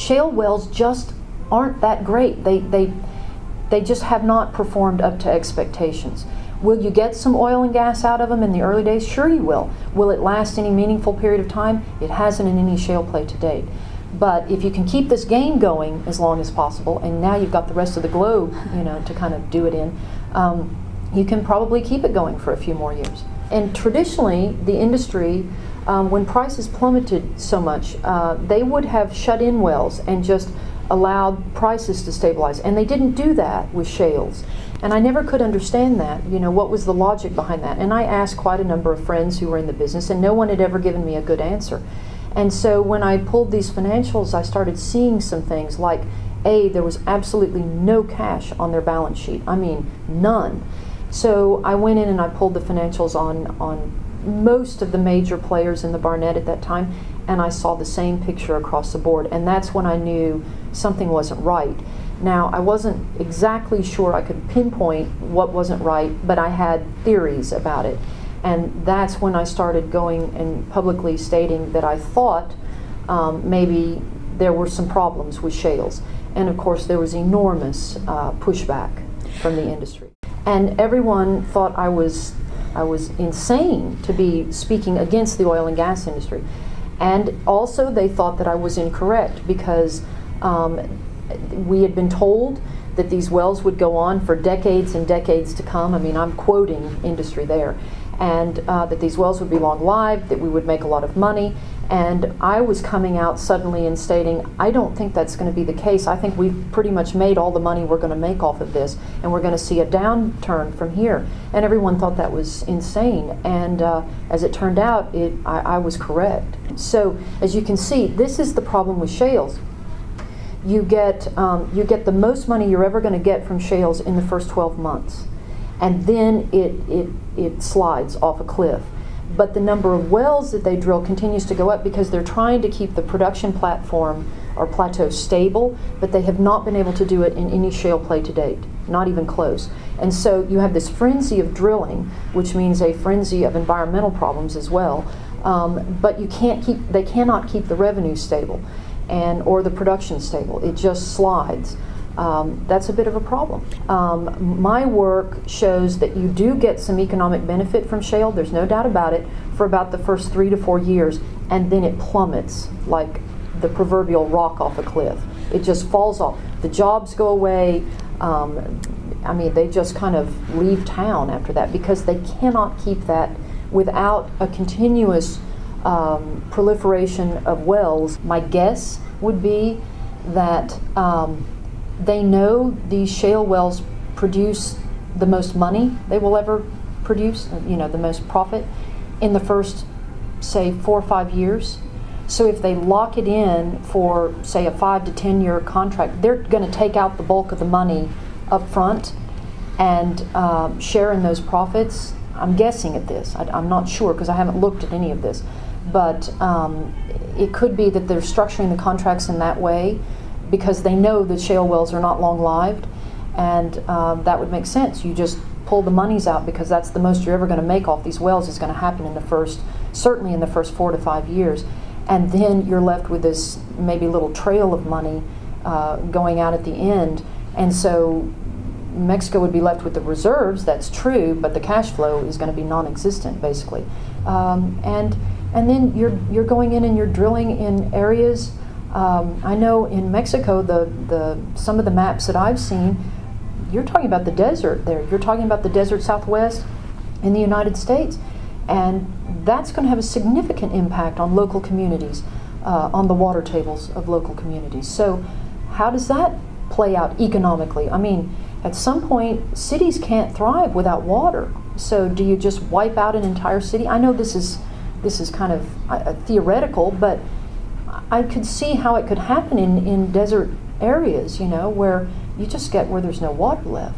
shale wells just aren't that great. They just have not performed up to expectations. Will you get some oil and gas out of them in the early days? Sure you will. Will it last any meaningful period of time? It hasn't in any shale play to date. But if you can keep this game going as long as possible, and now you've got the rest of the globe, to kind of do it in, you can probably keep it going for a few more years. And traditionally, the industry, when prices plummeted so much, they would have shut in wells and just allowed prices to stabilize. And they didn't do that with shales. And I never could understand that, what was the logic behind that? And I asked quite a number of friends who were in the business, and no one had ever given me a good answer. And so when I pulled these financials, I started seeing some things like, there was absolutely no cash on their balance sheet. I mean, none. So I went in and I pulled the financials on most of the major players in the Barnett at that time, and I saw the same picture across the board. And that's when I knew something wasn't right. Now, I wasn't exactly sure I could pinpoint what wasn't right, but I had theories about it. And that's when I started going and publicly stating that I thought maybe there were some problems with shales. And of course, there was enormous pushback from the industry. And everyone thought I was insane to be speaking against the oil and gas industry. And also they thought that I was incorrect because we had been told that these wells would go on for decades and decades to come. I mean, I'm quoting industry there. And that these wells would be long-lived, that we would make a lot of money. And I was coming out suddenly and stating, I don't think that's going to be the case. I think we've pretty much made all the money we're going to make off of this, and we're going to see a downturn from here. And everyone thought that was insane. And as it turned out, I was correct. So as you can see, this is the problem with shales. You get the most money you're ever going to get from shales in the first 12 months. And then it slides off a cliff. But the number of wells that they drill continues to go up because they're trying to keep the production platform or plateau stable, but they have not been able to do it in any shale play to date, not even close. And so you have this frenzy of drilling, which means a frenzy of environmental problems as well, but they cannot keep the revenue stable or the production stable. It just slides. That's a bit of a problem. My work shows that you do get some economic benefit from shale, there's no doubt about it, for about the first 3 to 4 years, and then it plummets like the proverbial rock off a cliff. It just falls off. The jobs go away. I mean, they just kind of leave town after that because they cannot keep that without a continuous proliferation of wells. My guess would be that they know these shale wells produce the most money they will ever produce, the most profit in the first, say, 4 or 5 years. So if they lock it in for, say, a 5 to 10 year contract, they're going to take out the bulk of the money up front and share in those profits. I'm guessing at this. I'm not sure because I haven't looked at any of this. But it could be that they're structuring the contracts in that way because they know that shale wells are not long-lived, and that would make sense. You just pull the monies out because that's the most you're ever going to make off these wells is going to happen certainly in the first 4 to 5 years, and then you're left with this maybe little trail of money going out at the end, and so Mexico would be left with the reserves. That's true, but the cash flow is going to be non-existent basically, and then you're going in and you're drilling in areas. I know in Mexico, some of the maps that I've seen, you're talking about the desert there. You're talking about the desert Southwest in the United States. And that's going to have a significant impact on local communities, on the water tables of local communities. So how does that play out economically? I mean, at some point, cities can't thrive without water. So do you just wipe out an entire city? I know this is kind of theoretical, but I could see how it could happen in desert areas, where you just get where there's no water left.